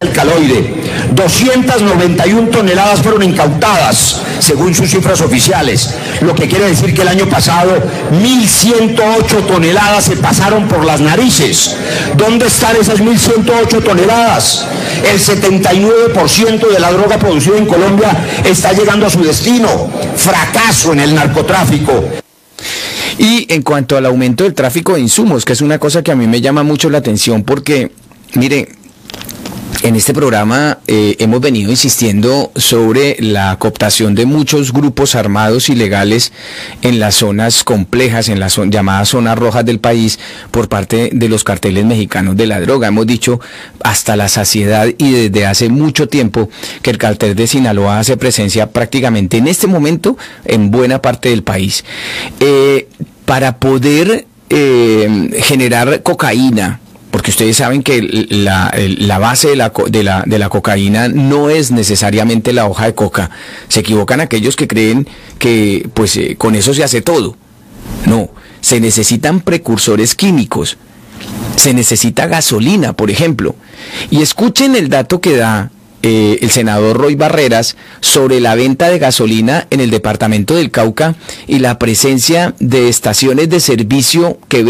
alcaloide. 291 toneladas fueron incautadas, según sus cifras oficiales, lo que quiere decir que el año pasado 1.108 toneladas se pasaron por las narices. ¿Dónde están esas 1.108 toneladas? El 79% de la droga producida en Colombia está llegando a su destino. Fracaso en el narcotráfico. Y en cuanto al aumento del tráfico de insumos, que es una cosa que a mí me llama mucho la atención porque, mire, en este programa hemos venido insistiendo sobre la cooptación de muchos grupos armados ilegales en las zonas complejas, en las llamadas zonas rojas del país, por parte de los carteles mexicanos de la droga. Hemos dicho hasta la saciedad y desde hace mucho tiempo que el cartel de Sinaloa hace presencia prácticamente en este momento en buena parte del país. Para poder generar cocaína, porque ustedes saben que la base de la cocaína no es necesariamente la hoja de coca. Se equivocan aquellos que creen que con eso se hace todo. No, se necesitan precursores químicos, se necesita gasolina, por ejemplo. Y escuchen el dato que da el senador Roy Barreras sobre la venta de gasolina en el departamento del Cauca y la presencia de estaciones de servicio que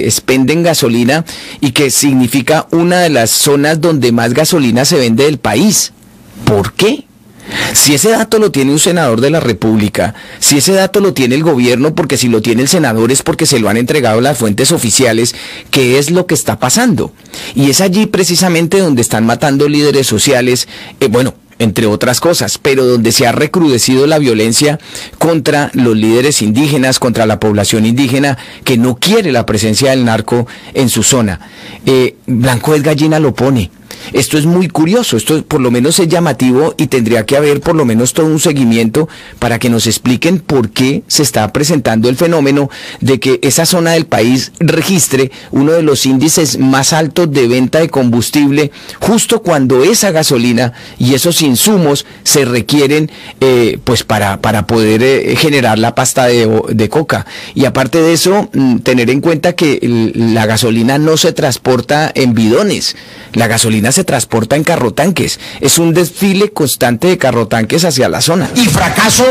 expenden gasolina y que significa una de las zonas donde más gasolina se vende del país. ¿Por qué? Si ese dato lo tiene un senador de la República, si ese dato lo tiene el gobierno, porque si lo tiene el senador es porque se lo han entregado las fuentes oficiales, ¿qué es lo que está pasando? Y es allí precisamente donde están matando líderes sociales, entre otras cosas, pero donde se ha recrudecido la violencia contra los líderes indígenas, contra la población indígena que no quiere la presencia del narco en su zona. Blanco es Gallina lo pone. Esto es muy curioso, esto por lo menos es llamativo y tendría que haber por lo menos todo un seguimiento para que nos expliquen por qué se está presentando el fenómeno de que esa zona del país registre uno de los índices más altos de venta de combustible justo cuando esa gasolina y esos insumos se requieren para poder generar la pasta de coca. Y aparte de eso, tener en cuenta que la gasolina no se transporta en bidones, la gasolina se transporta en carrotanques. Es un desfile constante de carrotanques hacia la zona. Y fracaso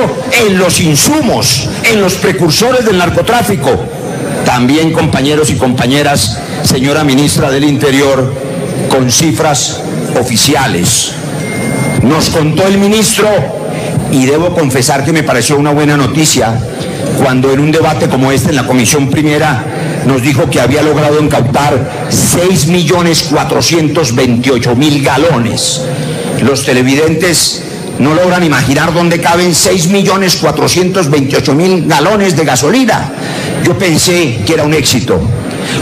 en los insumos, en los precursores del narcotráfico. También, compañeros y compañeras, señora ministra del Interior, con cifras oficiales. Nos contó el ministro, y debo confesar que me pareció una buena noticia, cuando en un debate como este en la Comisión Primera nos dijo que había logrado incautar 6.428.000 galones. Los televidentes no logran imaginar dónde caben 6.428.000 galones de gasolina. Yo pensé que era un éxito.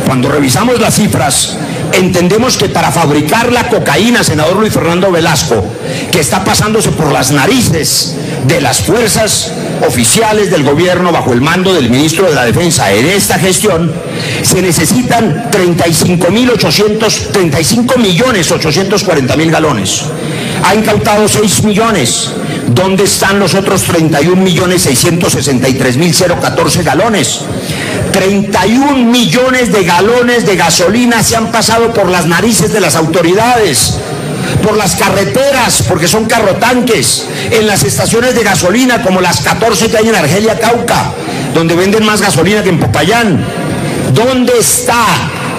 Cuando revisamos las cifras, entendemos que para fabricar la cocaína, senador Luis Fernando Velasco, que está pasándose por las narices de las fuerzas oficiales del gobierno bajo el mando del ministro de la Defensa en esta gestión, se necesitan 35.840.000 galones. Ha incautado 6 millones. ¿Dónde están los otros 31.663.014 galones? 31 millones de galones de gasolina se han pasado por las narices de las autoridades, por las carreteras, porque son carrotanques, en las estaciones de gasolina como las 14 que hay en Argelia, Cauca, donde venden más gasolina que en Popayán. ¿Dónde está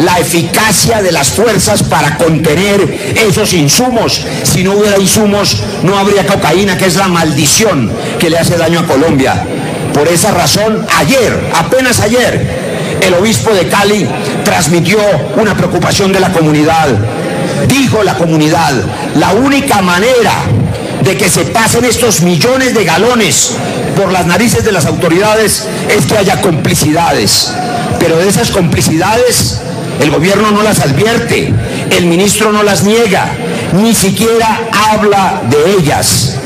la eficacia de las fuerzas para contener esos insumos? Si no hubiera insumos, no habría cocaína, que es la maldición que le hace daño a Colombia. Por esa razón, apenas ayer, el obispo de Cali transmitió una preocupación de la comunidad. Dijo la comunidad, la única manera de que se pasen estos millones de galones por las narices de las autoridades es que haya complicidades. Pero de esas complicidades, el gobierno no las advierte, el ministro no las niega, ni siquiera habla de ellas.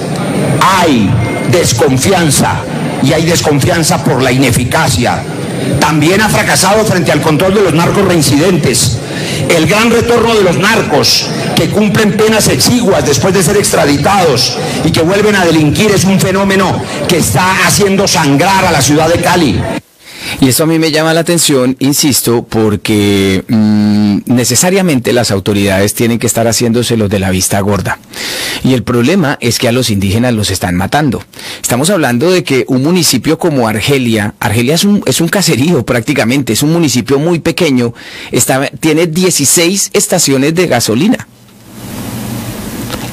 Hay desconfianza, y hay desconfianza por la ineficacia. También ha fracasado frente al control de los narcos reincidentes. El gran retorno de los narcos que cumplen penas exiguas después de ser extraditados y que vuelven a delinquir es un fenómeno que está haciendo sangrar a la ciudad de Cali. Y eso a mí me llama la atención, insisto, porque necesariamente las autoridades tienen que estar haciéndose los de la vista gorda. Y el problema es que a los indígenas los están matando. Estamos hablando de que un municipio como Argelia es un caserío prácticamente, es un municipio muy pequeño, tiene 16 estaciones de gasolina.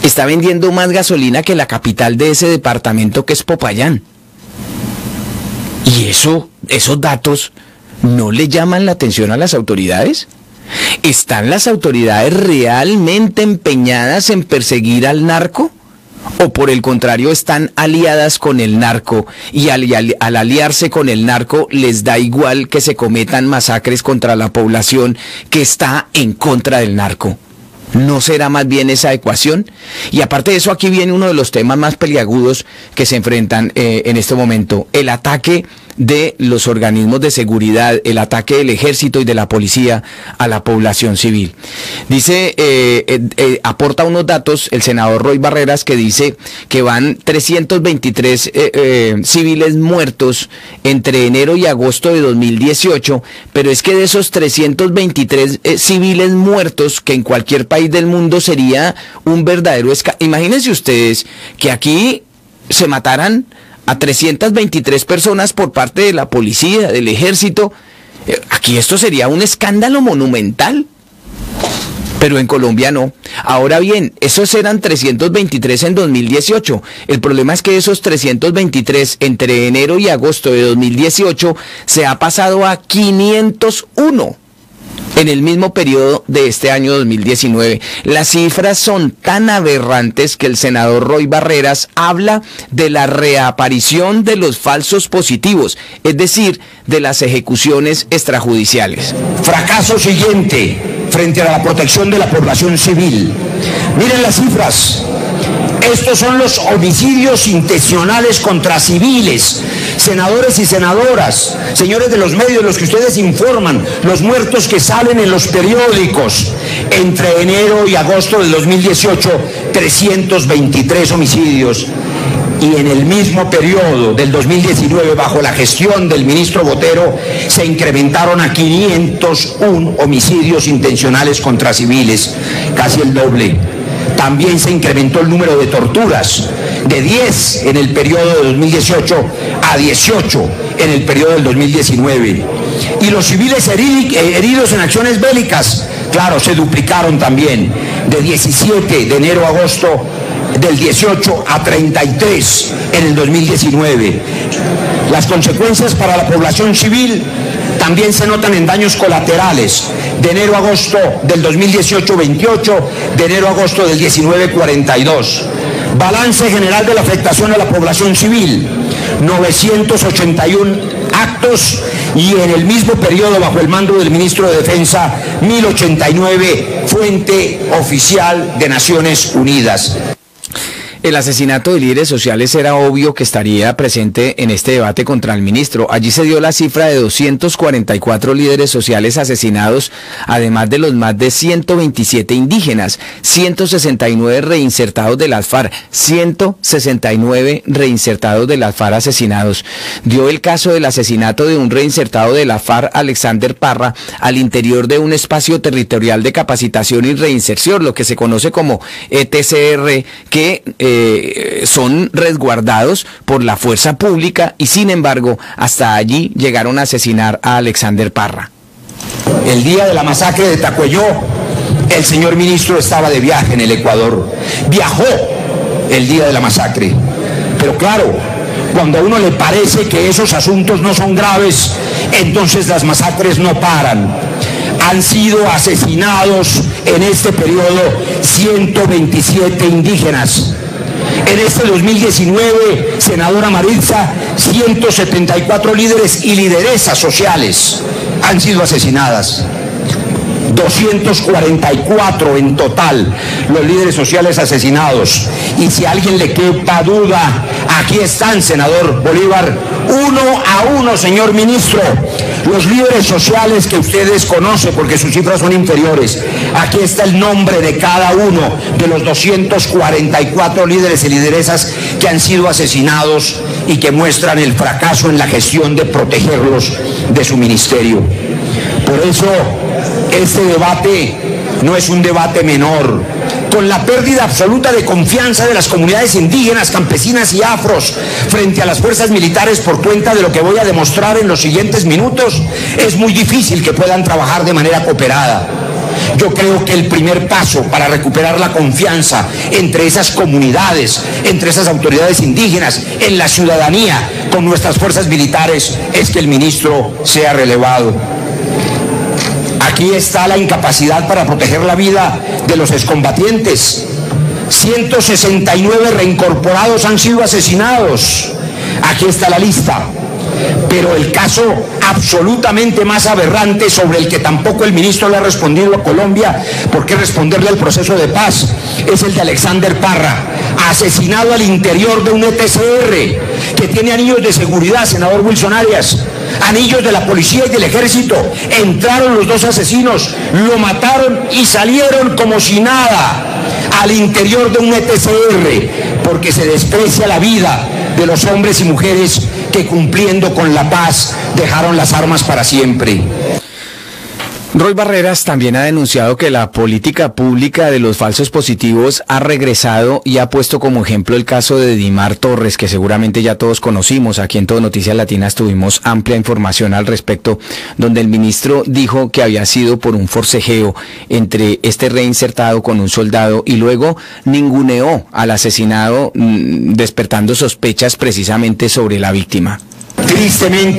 Está vendiendo más gasolina que la capital de ese departamento, que es Popayán. ¿Y esos datos no le llaman la atención a las autoridades? ¿Están las autoridades realmente empeñadas en perseguir al narco? ¿O por el contrario están aliadas con el narco y al aliarse con el narco les da igual que se cometan masacres contra la población que está en contra del narco? ¿No será más bien esa ecuación? Y aparte de eso, aquí viene uno de los temas más peliagudos que se enfrentan en este momento: el ataque de los organismos de seguridad, el ataque del ejército y de la policía a la población civil. Dice, aporta unos datos el senador Roy Barreras, que dice que van 323 civiles muertos entre enero y agosto de 2018, pero es que de esos 323 civiles muertos, que en cualquier país del mundo sería un verdadero imagínense ustedes que aquí se mataran a 323 personas por parte de la policía, del ejército. Aquí esto sería un escándalo monumental. Pero en Colombia no. Ahora bien, esos eran 323 en 2018. El problema es que esos 323 entre enero y agosto de 2018 se ha pasado a 501 en el mismo periodo de este año 2019. Las cifras son tan aberrantes que el senador Roy Barreras habla de la reaparición de los falsos positivos, es decir, de las ejecuciones extrajudiciales. Fracaso siguiente frente a la protección de la población civil. Miren las cifras. Estos son los homicidios intencionales contra civiles. Senadores y senadoras, señores de los medios, los que ustedes informan, los muertos que salen en los periódicos. Entre enero y agosto del 2018, 323 homicidios. Y en el mismo periodo del 2019, bajo la gestión del ministro Botero, se incrementaron a 501 homicidios intencionales contra civiles, casi el doble. También se incrementó el número de torturas, de 10 en el periodo de 2018 a 18 en el periodo del 2019. Y los civiles heridos en acciones bélicas, claro, se duplicaron también, de 17 de enero a agosto del 18 a 33 en el 2019. Las consecuencias para la población civil también se notan en daños colaterales. De enero a agosto del 2018, 28, de enero a agosto del 19, 42. Balance general de la afectación a la población civil, 981 actos, y en el mismo periodo, bajo el mando del ministro de Defensa, 1089, fuente oficial de Naciones Unidas. El asesinato de líderes sociales era obvio que estaría presente en este debate contra el ministro. Allí se dio la cifra de 244 líderes sociales asesinados, además de los más de 127 indígenas, 169 reinsertados de las FARC, 169 reinsertados de las FARC asesinados. Dio el caso del asesinato de un reinsertado de la FARC, Alexander Parra, al interior de un espacio territorial de capacitación y reinserción, lo que se conoce como ETCR, que son resguardados por la fuerza pública, y sin embargo hasta allí llegaron a asesinar a Alexander Parra. El día de la masacre de Tacuelló, el señor ministro estaba de viaje en el Ecuador. Viajó el día de la masacre. Pero claro, cuando a uno le parece que esos asuntos no son graves, entonces las masacres no paran. Han sido asesinados en este periodo 127 indígenas. En este 2019, senadora Maritza, 174 líderes y lideresas sociales han sido asesinadas. 244 en total los líderes sociales asesinados. Y si a alguien le quepa duda, aquí están, senador Bolívar, 1 a 1, señor ministro. Los líderes sociales que ustedes conocen, porque sus cifras son inferiores, aquí está el nombre de cada uno de los 244 líderes y lideresas que han sido asesinados y que muestran el fracaso en la gestión de protegerlos de su ministerio. Por eso, este debate no es un debate menor. Con la pérdida absoluta de confianza de las comunidades indígenas, campesinas y afros frente a las fuerzas militares por cuenta de lo que voy a demostrar en los siguientes minutos, es muy difícil que puedan trabajar de manera cooperada. Yo creo que el primer paso para recuperar la confianza entre esas comunidades, entre esas autoridades indígenas, en la ciudadanía, con nuestras fuerzas militares, es que el ministro sea relevado. Aquí está la incapacidad para proteger la vida de los excombatientes. 169 reincorporados han sido asesinados. Aquí está la lista. Pero el caso absolutamente más aberrante, sobre el que tampoco el ministro le ha respondido a Colombia, por qué responderle al proceso de paz, es el de Alexander Parra, asesinado al interior de un ETCR, que tiene anillos de seguridad, senador Wilson Arias, anillos de la policía y del ejército. Entraron los dos asesinos, lo mataron y salieron como si nada al interior de un ETCR, porque se desprecia la vida de los hombres y mujeres que, cumpliendo con la paz, dejaron las armas para siempre. Roy Barreras también ha denunciado que la política pública de los falsos positivos ha regresado y ha puesto como ejemplo el caso de Dimar Torres, que seguramente ya todos conocimos. Aquí en Todo Noticias Latinas tuvimos amplia información al respecto, donde el ministro dijo que había sido por un forcejeo entre este reinsertado con un soldado y luego ninguneó al asesinado, despertando sospechas precisamente sobre la víctima. Tristemente,